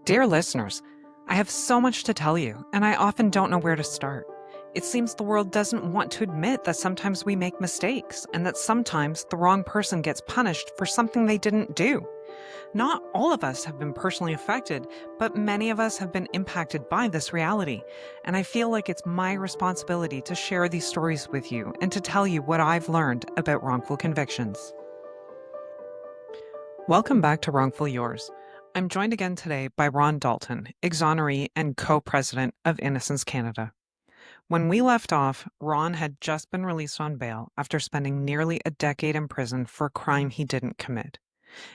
Dear listeners, I have so much to tell you, and I often don't know where to start. It seems the world doesn't want to admit that sometimes we make mistakes, and that sometimes the wrong person gets punished for something they didn't do. Not all of us have been personally affected, but many of us have been impacted by this reality, and I feel like it's my responsibility to share these stories with you and to tell you what I've learned about wrongful convictions. Welcome back to Wrongfully Yours. I'm joined again today by Ron Dalton, exoneree and co-president of Innocence Canada. When we left off, Ron had just been released on bail after spending nearly a decade in prison for a crime he didn't commit,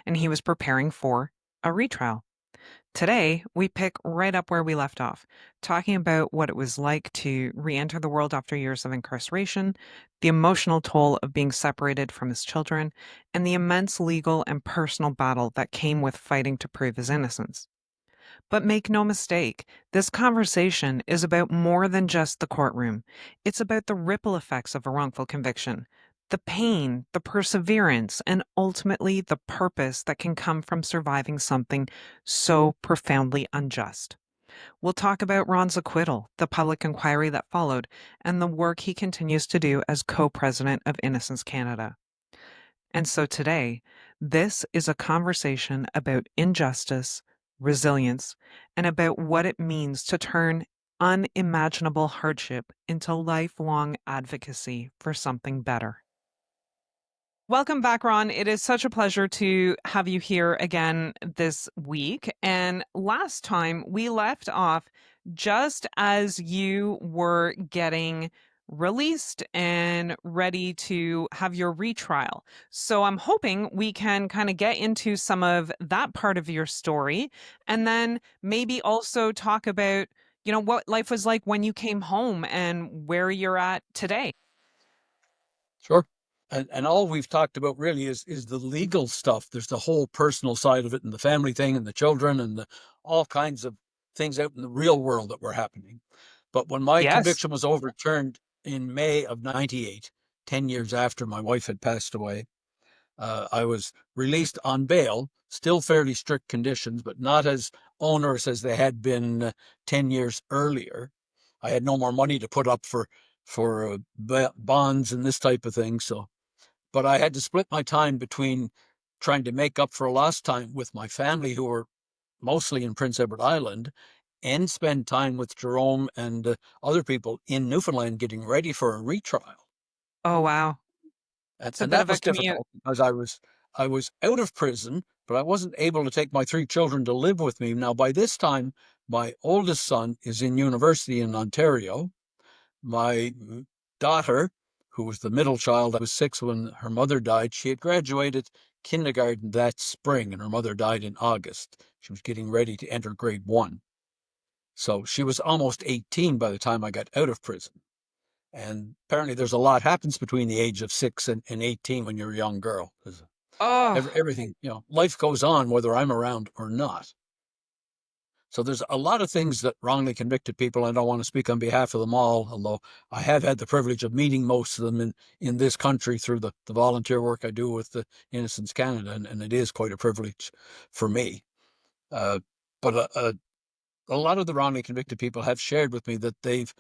and he was preparing for a retrial. Today, we pick right up where we left off, talking about what it was like to re-enter the world after years of incarceration, the emotional toll of being separated from his children, and the immense legal and personal battle that came with fighting to prove his innocence. But make no mistake, this conversation is about more than just the courtroom. It's about the ripple effects of a wrongful conviction, the pain, the perseverance, and ultimately the purpose that can come from surviving something so profoundly unjust. We'll talk about Ron's acquittal, the public inquiry that followed, and the work he continues to do as co-president of Innocence Canada. And so today, this is a conversation about injustice, resilience, and about what it means to turn unimaginable hardship into lifelong advocacy for something better. Welcome back, Ron. It is such a pleasure to have you here again this week. And last time we left off just as you were getting released and ready to have your retrial. So I'm hoping we can kind of get into some of that part of your story and then maybe also talk about, what life was like when you came home and where you're at today. Sure. And all we've talked about really is the legal stuff. There's the whole personal side of it and the family thing and the children and all kinds of things out in the real world that were happening. But when my Yes. conviction was overturned in May of 98, 10 years after my wife had passed away, I was released on bail, still fairly strict conditions, but not as onerous as they had been 10 years earlier. I had no more money to put up for bonds and this type of thing. But I had to split my time between trying to make up for lost time with my family, who were mostly in Prince Edward Island, and spend time with Jerome and other people in Newfoundland getting ready for a retrial. Oh, wow. And, It's a and bit that of a was commute. difficult because I was out of prison, but I wasn't able to take my three children to live with me. Now, by this time, my oldest son is in university in Ontario. My daughter, who was the middle child, I was 6 when her mother died. She had graduated kindergarten that spring, and her mother died in August. She was getting ready to enter grade 1. So she was almost 18 by the time I got out of prison. And apparently there's a lot happens between the age of 6 and 18 when you're a young girl. Oh, Everything, life goes on whether I'm around or not. So there's a lot of things that wrongly convicted people. I don't want to speak on behalf of them all, although I have had the privilege of meeting most of them in this country through the volunteer work I do with the Innocence Canada, and it is quite a privilege for me. Uh, but a lot of the wrongly convicted people have shared with me that they've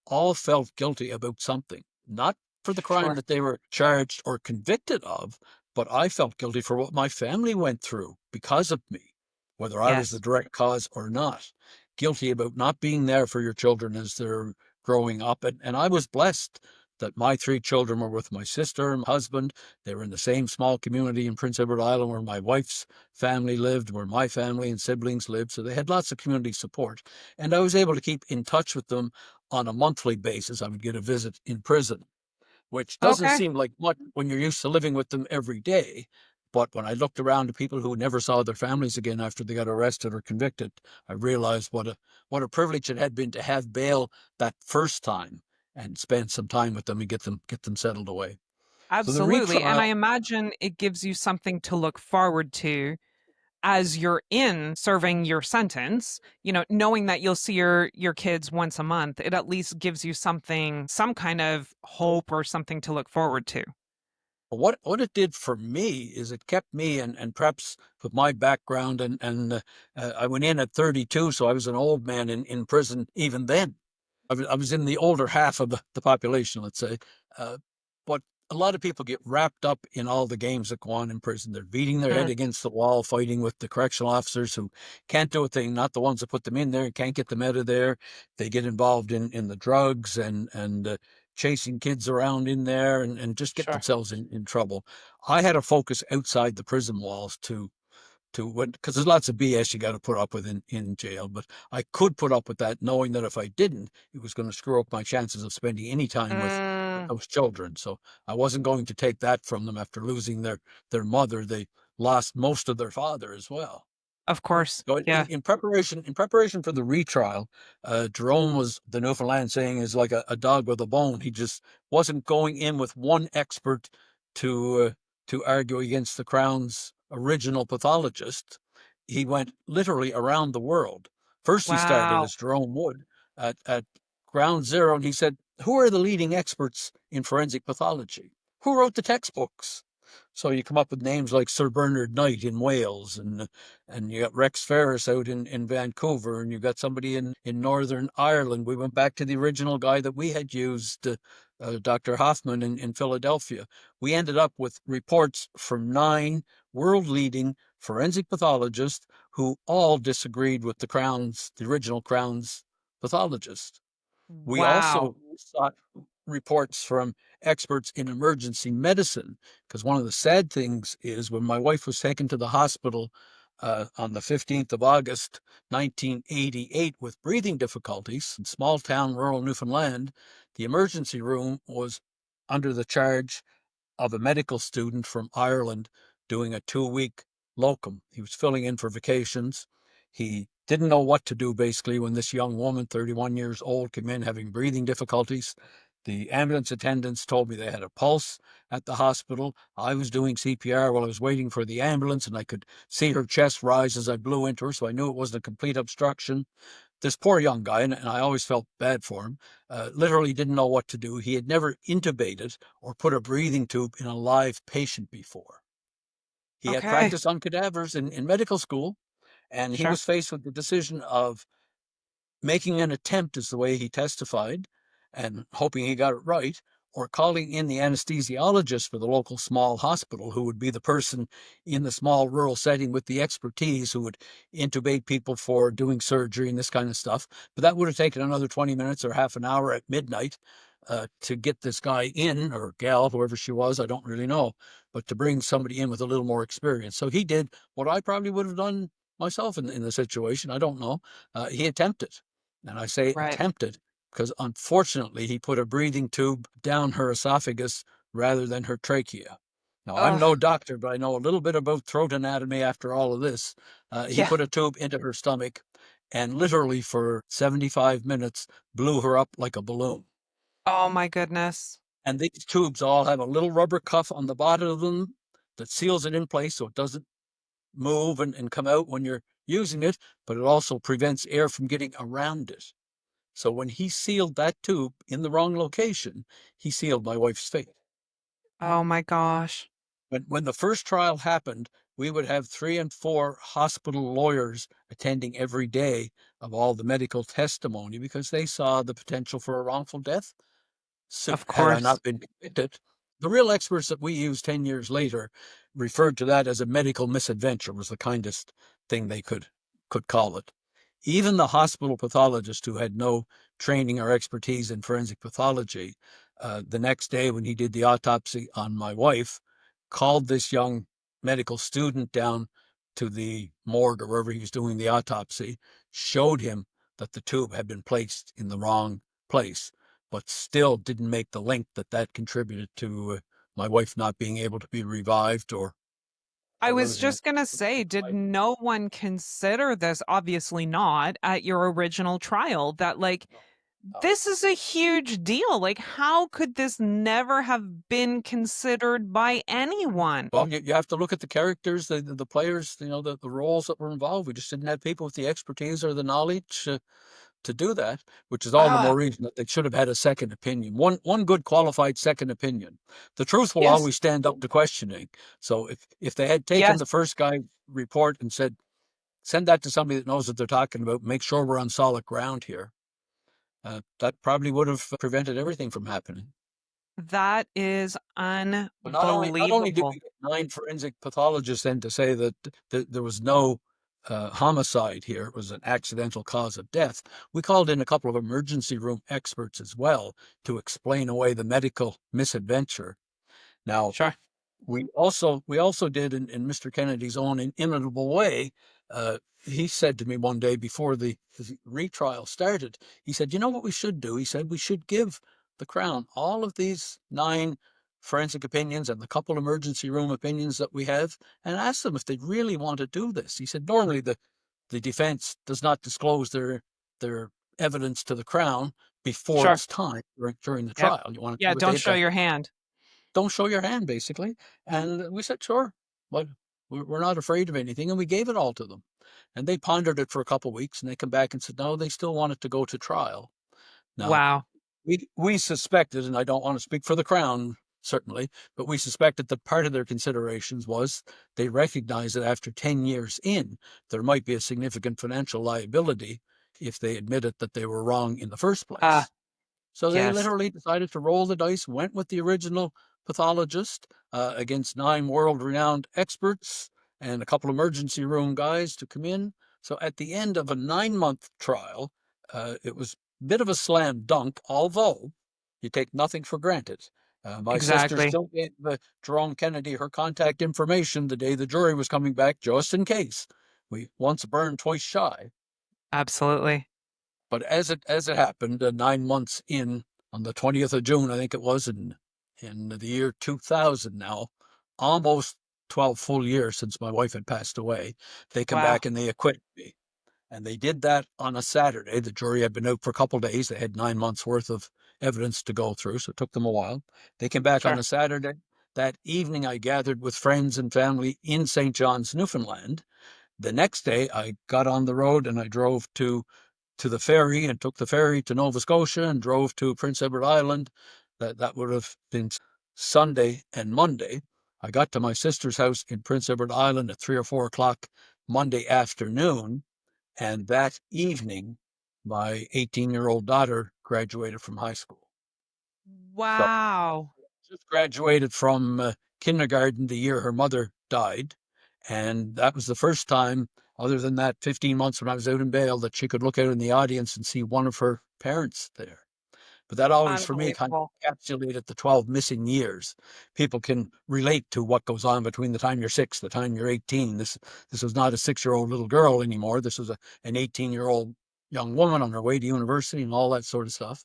all felt guilty about something, not for the crime sure. that they were charged or convicted of, but I felt guilty for what my family went through because of me, whether I was the Yes. direct cause or not. Guilty about not being there for your children as they're growing up. And I was blessed that my three children were with my sister and husband. They were in the same small community in Prince Edward Island where my wife's family lived, where my family and siblings lived. So they had lots of community support. And I was able to keep in touch with them on a monthly basis. I would get a visit in prison, which doesn't Okay. seem like much when you're used to living with them every day. But when I looked around at people who never saw their families again after they got arrested or convicted, I realized what a privilege it had been to have bail that first time and spend some time with them and get them settled away. So the Absolutely. And I retrial, imagine it gives you something to look forward to as you're in serving your sentence, knowing that you'll see your kids once a month, it at least gives you something, some kind of hope or something to look forward to. What it did for me is it kept me, and perhaps with my background, I went in at 32, so I was an old man in prison even then. I was in the older half of the population, let's say. Uh, but a lot of people get wrapped up in all the games that go on in prison. They're beating their head Mm, against the wall, fighting with the correctional officers who can't do a thing, not the ones that put them in there, can't get them out of there. They get involved in the drugs and chasing kids around in there and just get sure. themselves in trouble. I had a focus outside the prison walls to what, because there's lots of BS you got to put up with in jail. But I could put up with that, knowing that if I didn't, it was going to screw up my chances of spending any time with Mm, those children. So I wasn't going to take that from them after losing their mother. They lost most of their father as well. of course. So Yeah. in preparation for the retrial, Jerome was, the Newfoundland saying, is like a dog with a bone. He just wasn't going in with one expert to uh, to argue against the Crown's original pathologist. He went literally around the world. First, he started, Wow. as Jerome would, at ground zero, and he said, "Who are the leading experts in forensic pathology? Who wrote the textbooks?" So you come up with names like Sir Bernard Knight in Wales, and you got Rex Ferris out in Vancouver, and you got somebody in Northern Ireland. We went back to the original guy that we had used, Dr. Hoffman in Philadelphia. We ended up with reports from 9 world leading forensic pathologists who all disagreed with the original Crown's pathologist. We Wow. also sought reports from experts in emergency medicine, because one of the sad things is when my wife was taken to the hospital on the 15th of August, 1988, with breathing difficulties in small town rural Newfoundland, the emergency room was under the charge of a medical student from Ireland doing a 2 week locum. He was filling in for vacations. He didn't know what to do basically when this young woman, 31 years old, came in having breathing difficulties. The ambulance attendants told me they had a pulse at the hospital. I was doing CPR while I was waiting for the ambulance, and I could see her chest rise as I blew into her, so I knew it wasn't a complete obstruction. This poor young guy, and I always felt bad for him, literally didn't know what to do. He had never intubated or put a breathing tube in a live patient before. He had Okay. practiced on cadavers in medical school, and he Sure. was faced with the decision of making an attempt, is the way he testified, and hoping he got it right, or calling in the anesthesiologist for the local small hospital, who would be the person in the small rural setting with the expertise who would intubate people for doing surgery and this kind of stuff. But that would have taken another 20 minutes or half an hour at midnight to get this guy in, or gal, whoever she was, I don't really know, but to bring somebody in with a little more experience. So he did what I probably would have done myself in the situation. I don't know. He attempted. And I say Right. attempted because unfortunately he put a breathing tube down her esophagus rather than her trachea. Now, I'm Oh, no doctor, but I know a little bit about throat anatomy after all of this. He yeah. put a tube into her stomach and literally for 75 minutes blew her up like a balloon. Oh my goodness. And these tubes all have a little rubber cuff on the bottom of them that seals it in place so it doesn't move and come out when you're using it, but it also prevents air from getting around it. So when he sealed that tube in the wrong location, he sealed my wife's fate. Oh my gosh. When the first trial happened, we would have 3 and 4 hospital lawyers attending every day of all the medical testimony because they saw the potential for a wrongful death. So Of had I course. not been convicted, the real experts that we used 10 years later referred to that as a medical misadventure, was the kindest thing they could call it. Even the hospital pathologist, who had no training or expertise in forensic pathology, the next day when he did the autopsy on my wife, called this young medical student down to the morgue or wherever he was doing the autopsy, showed him that the tube had been placed in the wrong place, but still didn't make the link that that contributed to my wife not being able to be revived I or was losing just gonna say, did no one consider this, obviously not, at your original trial, that like life. this is a huge deal. Like, how could this never have been considered by anyone? Well, you have to look at the characters, the players, the roles that were involved. We just didn't have people with the expertise or the knowledge to do that, which is all the more Ah, reason that they should have had a second opinion, one good qualified second opinion. The truth will yes, always stand up to questioning. So if they had taken yes. the first guy's report and said, send that to somebody that knows what they're talking about, make sure we're on solid ground here, that probably would have prevented everything from happening. That is But not only did we unbelievable. get 9 forensic pathologists then to say that there was no homicide here, it was an accidental cause of death, we called in a couple of emergency room experts as well to explain away the medical misadventure. Now, Sure. we also did in Mr. Kennedy's own inimitable way. He said to me one day before the retrial started, he said, "You know what we should do?" He said, "We should give the Crown all of these 9 forensic opinions and the couple emergency room opinions that we have, and ask them if they really want to do this." He said, "Normally the defense does not disclose their evidence to the Crown before Sure. it's time during the Yep. trial. You want to Yeah, do it don't they show that your hand. don't show your hand, basically." And we said, sure, but we're not afraid of anything. And we gave it all to them. And they pondered it for a couple of weeks and they come back and said, no, they still want it to go to trial. Now, Wow. we suspected, and I don't want to speak for the Crown, certainly, but we suspected that part of their considerations was they recognized that after 10 years in, there might be a significant financial liability if they admitted that they were wrong in the first Ah, place. So they yes. literally decided to roll the dice, went with the original pathologist against 9 world-renowned experts and a couple emergency room guys to come in. So at the end of a 9-month trial, it was a bit of a slam dunk, although you take nothing for granted. My sister Exactly. still gave Jerome Kennedy her contact information the day the jury was coming back, just in case. We once burned, twice shy. Absolutely. But as it happened, 9 months in, on the 20th of June, I think it was, in the year 2000 now, almost 12 full years since my wife had passed away, they come Wow. back and they acquitted me. And they did that on a Saturday. The jury had been out for a couple of days. They had 9 months worth of evidence to go through, so it took them a while. They came back on Sure. a Saturday. That evening, I gathered with friends and family in St. John's, Newfoundland. The next day, I got on the road and I drove to the ferry and took the ferry to Nova Scotia and drove to Prince Edward Island. That would have been Sunday and Monday. I got to my sister's house in Prince Edward Island at 3 or 4 o'clock Monday afternoon, and that evening, my 18-year-old daughter graduated from high school. So Wow. just graduated from kindergarten the year her mother died. And that was the first time, other than that 15 months when I was out in bail, that she could look out in the audience and see one of her parents there. But that always, for me, kind Unbelievable. of encapsulated the 12 missing years. People can relate to what goes on between the time you're 6, the time you're 18. This was not a 6-year-old little girl anymore. This was an 18-year-old young woman on her way to university and all that sort of stuff.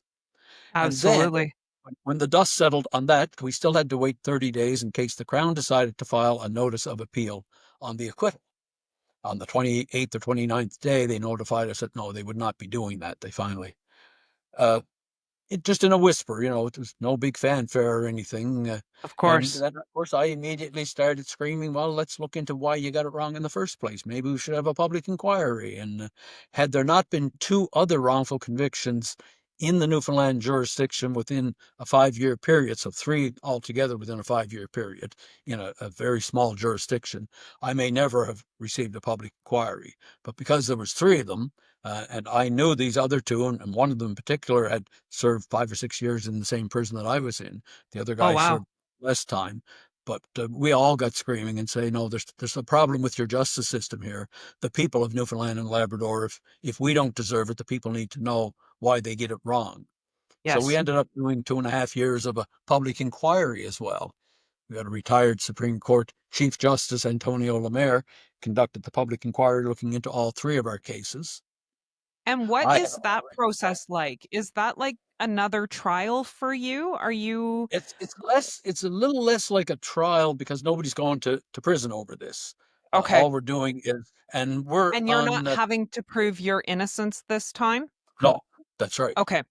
And then Absolutely. when the dust settled on that, we still had to wait 30 days in case the Crown decided to file a notice of appeal on the acquittal. On the 28th or 29th day, they notified us that no, they would not be doing that. They finally, uh, it just in a whisper, it was no big fanfare or anything. Of And course. then, of course, I immediately started screaming, well, let's look into why you got it wrong in the first place. Maybe we should have a public inquiry. And had there not been 2 other wrongful convictions in the Newfoundland jurisdiction within a 5-year period, so 3 altogether within a 5-year period in a very small jurisdiction, I may never have received a public inquiry. But because there was 3 of them, and I knew these other 2, and one of them in particular had served 5 or 6 years in the same prison that I was in. The other Oh, guy wow. served less time. But we all got screaming and say, no, there's a problem with your justice system here. The people of Newfoundland and Labrador, if we don't deserve it, the people need to know why they get it wrong. So we Yes. ended up doing 2.5 years of a public inquiry as well. We had a retired Supreme Court Chief Justice Antonio Lemaire conducted the public inquiry looking into all 3 of our cases. And what I had is that process like? Is that like another trial for you? Are you it's a little less like a trial because nobody's going to prison over this. okay? All we're doing is, and we're And you're not on, having to prove your innocence this time? no, that's right. Okay.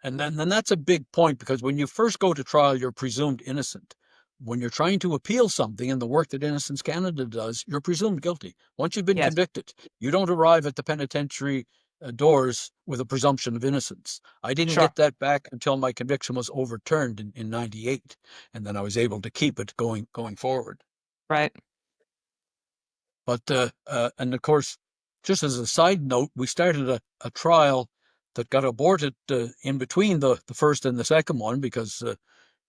And then that's a big point because when you first go to trial, you're presumed innocent. When you're trying to appeal something in the work that Innocence Canada does, you're presumed guilty. Once you've been Yes. convicted, you don't arrive at the penitentiary doors with a presumption of innocence. I didn't Sure. get that back until my conviction was overturned in 98, and then I was able to keep it going forward. Right. But and of course, just as a side note, we started a trial that got aborted in between the first and the second one because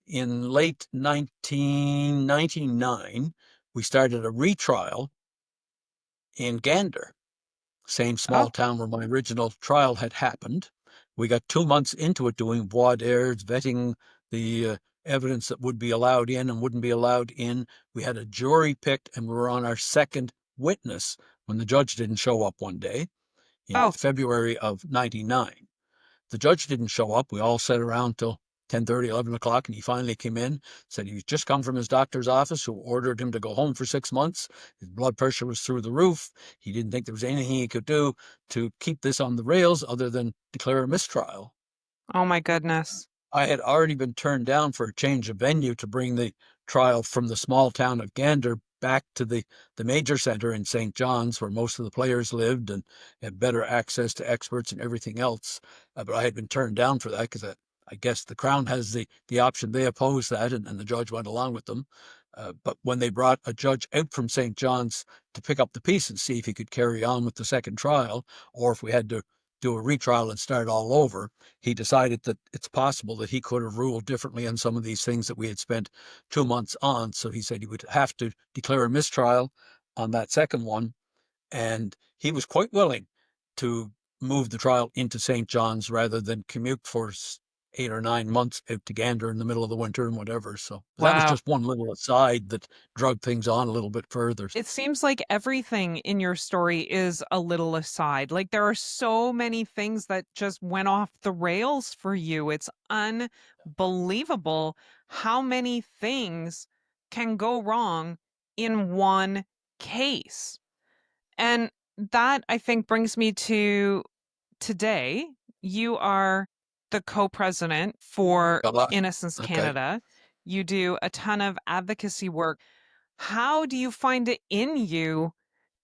in late 1999 we started a retrial in Gander, same small Oh, town where my original trial had happened. We got 2 months into it doing voir dires, vetting the evidence that would be allowed in and wouldn't be allowed in. We had a jury picked, and we were on our second witness when the judge didn't show up one day in oh, February of 99. The judge didn't show up. We all sat around till 10:30, 11 o'clock, and he finally came in, said he'd just come from his doctor's office, who ordered him to go home for 6 months. His blood pressure was through the roof. He didn't think there was anything he could do to keep this on the rails other than declare a mistrial. oh my goodness. I had already been turned down for a change of venue to bring the trial from the small town of Gander back to the major center in St. John's, where most of the players lived and had better access to experts and everything else. But I had been turned down for that because I guess the Crown has the option. They opposed that, and the judge went along with them. But when they brought a judge out from St. John's to pick up the piece and see if he could carry on with the second trial, or if we had to do a retrial and start all over, he decided that it's possible that he could have ruled differently on some of these things that we had spent 2 months on. So he said he would have to declare a mistrial on that second one. And he was quite willing to move the trial into St. John's rather than commute for 8 or 9 months out to Gander in the middle of the winter and whatever. So that was Wow. just one little aside that drug things on a little bit further. It seems like everything in your story is a little aside. Like there are so many things that just went off the rails for you. It's unbelievable how many things can go wrong in one case. And that I think brings me to today. You are the co-president for Innocence Okay. Canada. You do a ton of advocacy work. How do you find it in you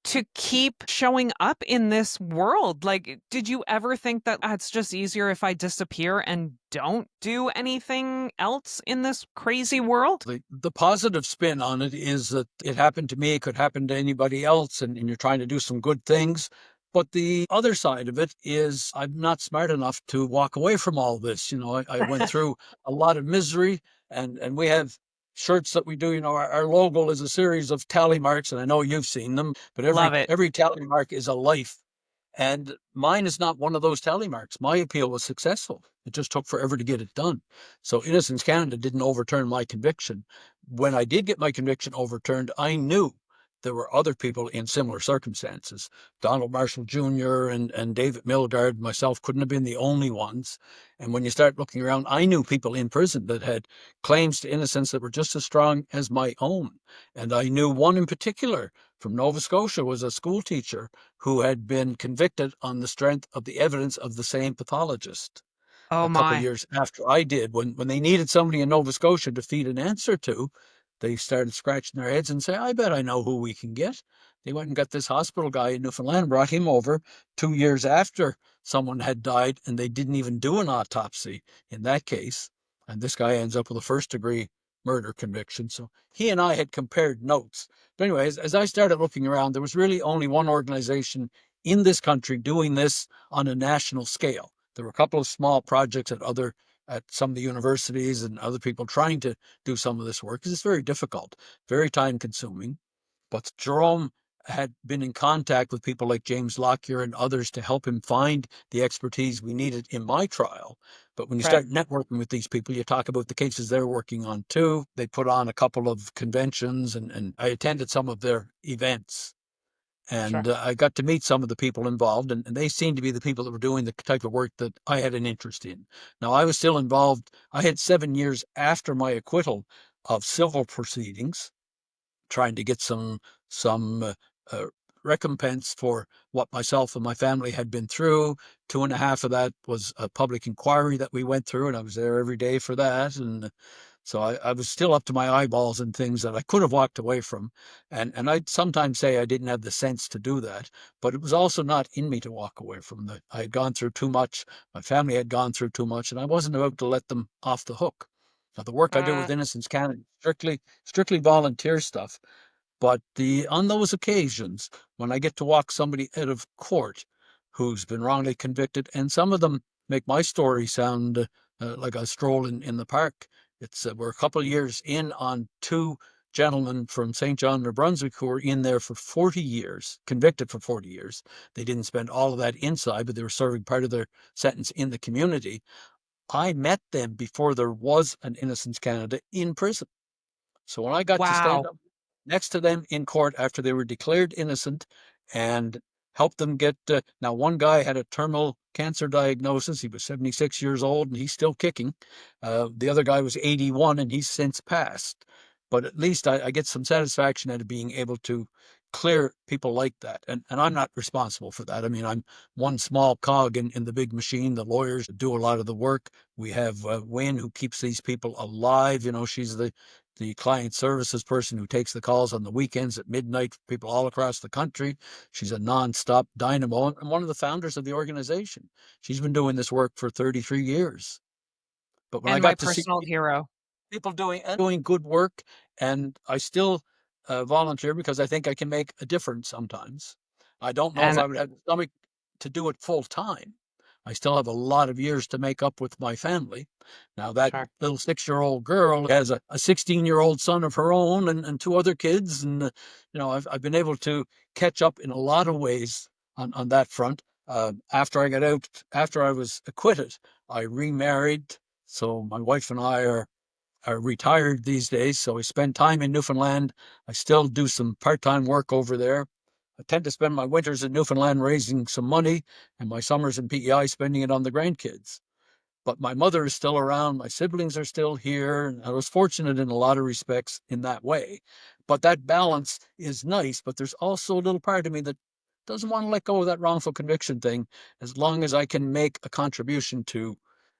to keep showing up in this world? Like, did you ever think that it's just easier if I disappear and don't do anything else in this crazy world? The positive spin on it is that it happened to me, it could happen to anybody else, and you're trying to do some good things. But the other side of it is I'm not smart enough to walk away from all this. I went through a lot of misery, and we have shirts that we do. Our logo is a series of tally marks, and I know you've seen them, but every Love it. every tally mark is a life. And mine is not one of those tally marks. My appeal was successful. It just took forever to get it done. So Innocence Canada didn't overturn my conviction. When I did get my conviction overturned, I knew there were other people in similar circumstances. Donald Marshall Jr. and David Milgard, myself, couldn't have been the only ones. And when you start looking around, I knew people in prison that had claims to innocence that were just as strong as my own. And I knew one in particular from Nova Scotia was a school teacher who had been convicted on the strength of the evidence of the same pathologist Oh a couple of my. years after I did. When they needed somebody in Nova Scotia to feed an answer to, they started scratching their heads and say, I bet I know who we can get. They went and got this hospital guy in Newfoundland, brought him over 2 years after someone had died, and they didn't even do an autopsy in that case. And this guy ends up with a first degree murder conviction. So he and I had compared notes. But anyways, as I started looking around, there was really only one organization in this country doing this on a national scale. There were a couple of small projects at some of the universities and other people trying to do some of this work because it's very difficult, very time consuming. But Jerome had been in contact with people like James Lockyer and others to help him find the expertise we needed in my trial. But when you Right. start networking with these people, you talk about the cases they're working on too. They put on a couple of conventions, and I attended some of their events. Sure. And I got to meet some of the people involved, and they seemed to be the people that were doing the type of work that I had an interest in. Now, I was still involved. I had 7 years after my acquittal of civil proceedings, trying to get some uh, recompense for what myself and my family had been through. 2.5 of that was a public inquiry that we went through, and I was there every day for that. And So I was still up to my eyeballs in things that I could have walked away from. And I'd sometimes say I didn't have the sense to do that, but it was also not in me to walk away from that. I had gone through too much. My family had gone through too much, and I wasn't about to let them off the hook. Now, the work I do Uh, with Innocence Canada, strictly volunteer stuff. But on those occasions when I get to walk somebody out of court who's been wrongly convicted, and some of them make my story sound like a stroll in the park. It's we're a couple of years in on two gentlemen from St. John, New Brunswick, who were in there for 40 years, convicted for 40 years. They didn't spend all of that inside, but they were serving part of their sentence in the community. I met them before there was an Innocence Canada in prison. So when I got to stand wow. up next to them in court after they were declared innocent and helped them get now one guy had a terminal cancer diagnosis. He was 76 years old and he's still kicking. The other guy was 81 and he's since passed. But at least I get some satisfaction out of being able to clear people like that. And I'm not responsible for that. I mean, I'm one small cog in the big machine. The lawyers do a lot of the work. We have Wynne, who keeps these people alive. You know, she's the client services person who takes the calls on the weekends at midnight for people all across the country. She's a nonstop dynamo and one of the founders of the organization. She's been doing this work for 33 years. But when I And my got to see personal hero. people doing good work, and I still volunteer because I think I can make a difference sometimes. I don't know if And I would have the stomach to do it full time. I still have a lot of years to make up with my family. Now, that sure. little 6-year-old girl has a 16-year-old son of her own and two other kids. And, I've been able to catch up in a lot of ways on that front. After I got out, after I was acquitted, I remarried. So my wife and I are retired these days, so I spend time in Newfoundland. I still do some part-time work over there. I tend to spend my winters in Newfoundland raising some money and my summers in PEI spending it on the grandkids. But my mother is still around. My siblings are still here. And I was fortunate in a lot of respects in that way. But that balance is nice. But there's also a little part of me that doesn't want to let go of that wrongful conviction thing as long as I can make a contribution to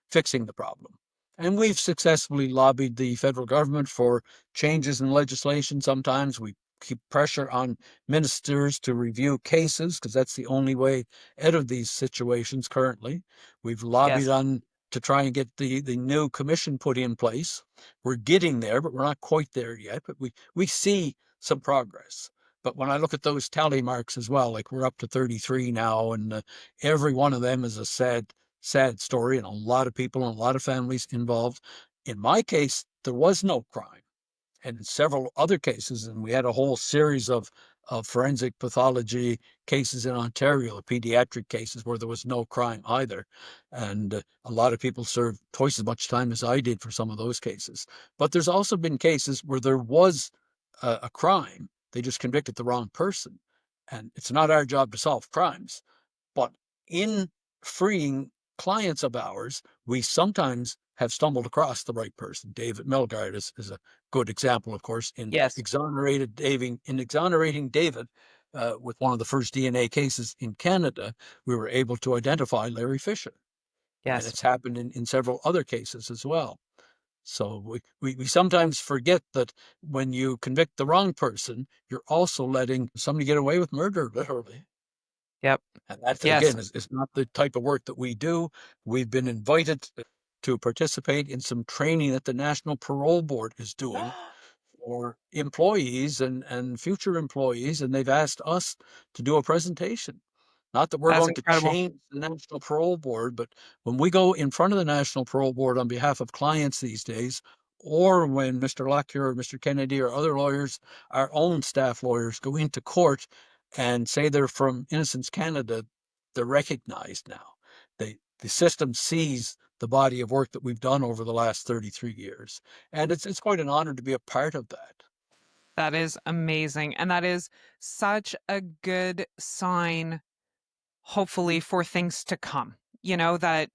fixing the problem. And we've successfully lobbied the federal government for changes in legislation. Sometimes we keep pressure on ministers to review cases because that's the only way out of these situations currently. We've lobbied Yes. on to try and get the new commission put in place. We're getting there, but we're not quite there yet. But we see some progress. But when I look at those tally marks as well, like we're up to 33 now, and every one of them is a sad story, and a lot of people and a lot of families involved. In my case, there was no crime. And in several other cases, and we had a whole series of forensic pathology cases in Ontario, pediatric cases where there was no crime either. And a lot of people served twice as much time as I did for some of those cases. But there's also been cases where there was a crime. They just convicted the wrong person. And it's not our job to solve crimes. But in freeing clients of ours, we sometimes have stumbled across the right person. David Melgard is a good example, of course, Yes. in exonerating David with one of the first DNA cases in Canada. We were able to identify Larry Fisher, and Yes. it's happened in several other cases as well. So we sometimes forget that when you convict the wrong person, you're also letting somebody get away with murder, literally. Yep. And that, Yes. again, is not the type of work that we do. We've been invited to participate in some training that the National Parole Board is doing for employees and future employees, and they've asked us to do a presentation. Not that we're That's going to incredible. change the National Parole Board, but when we go in front of the National Parole Board on behalf of clients these days, or when Mr. Lockyer or Mr. Kennedy or other lawyers, our own staff lawyers, go into court and say they're from Innocence Canada, they're recognized now. The system sees the body of work that we've done over the last 33 years. And it's quite an honor to be a part of that. That is amazing. And that is such a good sign, hopefully, for things to come. That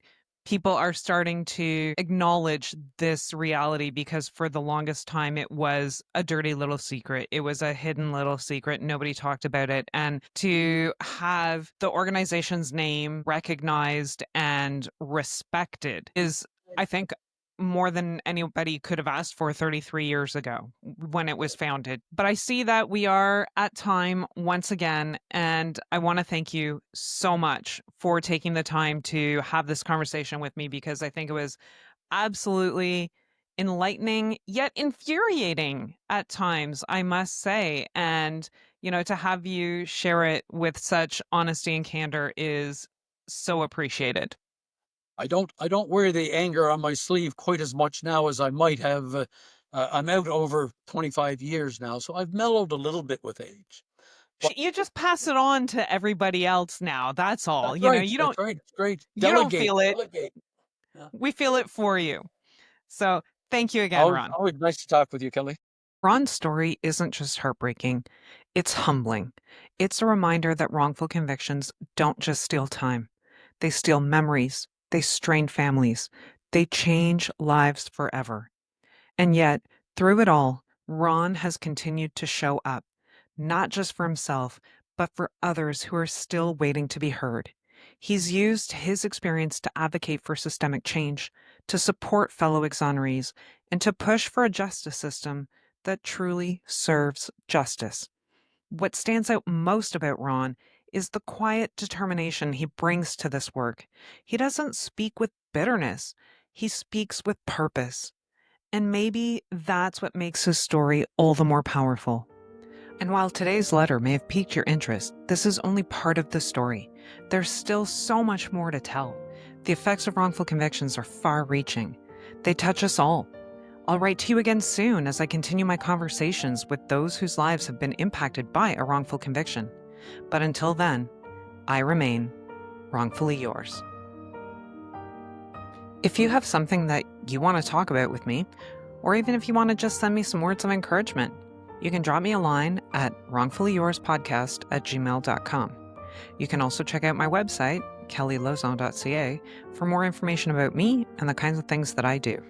people are starting to acknowledge this reality because for the longest time it was a dirty little secret. It was a hidden little secret. Nobody talked about it. And to have the organization's name recognized and respected is, I think, more than anybody could have asked for 33 years ago when it was founded. But I see that we are at time once again, and I want to thank you so much for taking the time to have this conversation with me because I think it was absolutely enlightening, yet infuriating at times, I must say. And, to have you share it with such honesty and candor is so appreciated. I don't wear the anger on my sleeve quite as much now as I might have. I'm out over 25 years now, so I've mellowed a little bit with age. But You just pass it on to everybody else now. That's all. that's right. You That's don't right. It's great. you don't Delegate, feel it. delegate. Yeah. We feel it for you. So, thank you again, Always, Ron. always nice to talk with you, Kelly. Ron's story isn't just heartbreaking, it's humbling. It's a reminder that wrongful convictions don't just steal time, they steal memories, they strain families, they change lives forever. And yet, through it all, Ron has continued to show up, not just for himself, but for others who are still waiting to be heard. He's used his experience to advocate for systemic change, to support fellow exonerees, and to push for a justice system that truly serves justice. What stands out most about Ron is the quiet determination he brings to this work. He doesn't speak with bitterness, he speaks with purpose. And maybe that's what makes his story all the more powerful. And while today's letter may have piqued your interest, this is only part of the story. There's still so much more to tell. The effects of wrongful convictions are far reaching. They touch us all. I'll write to you again soon as I continue my conversations with those whose lives have been impacted by a wrongful conviction. But until then, I remain wrongfully yours. If you have something that you want to talk about with me, or even if you want to just send me some words of encouragement, you can drop me a line at wrongfullyyourspodcast@gmail.com. You can also check out my website, kellylozon.ca, for more information about me and the kinds of things that I do.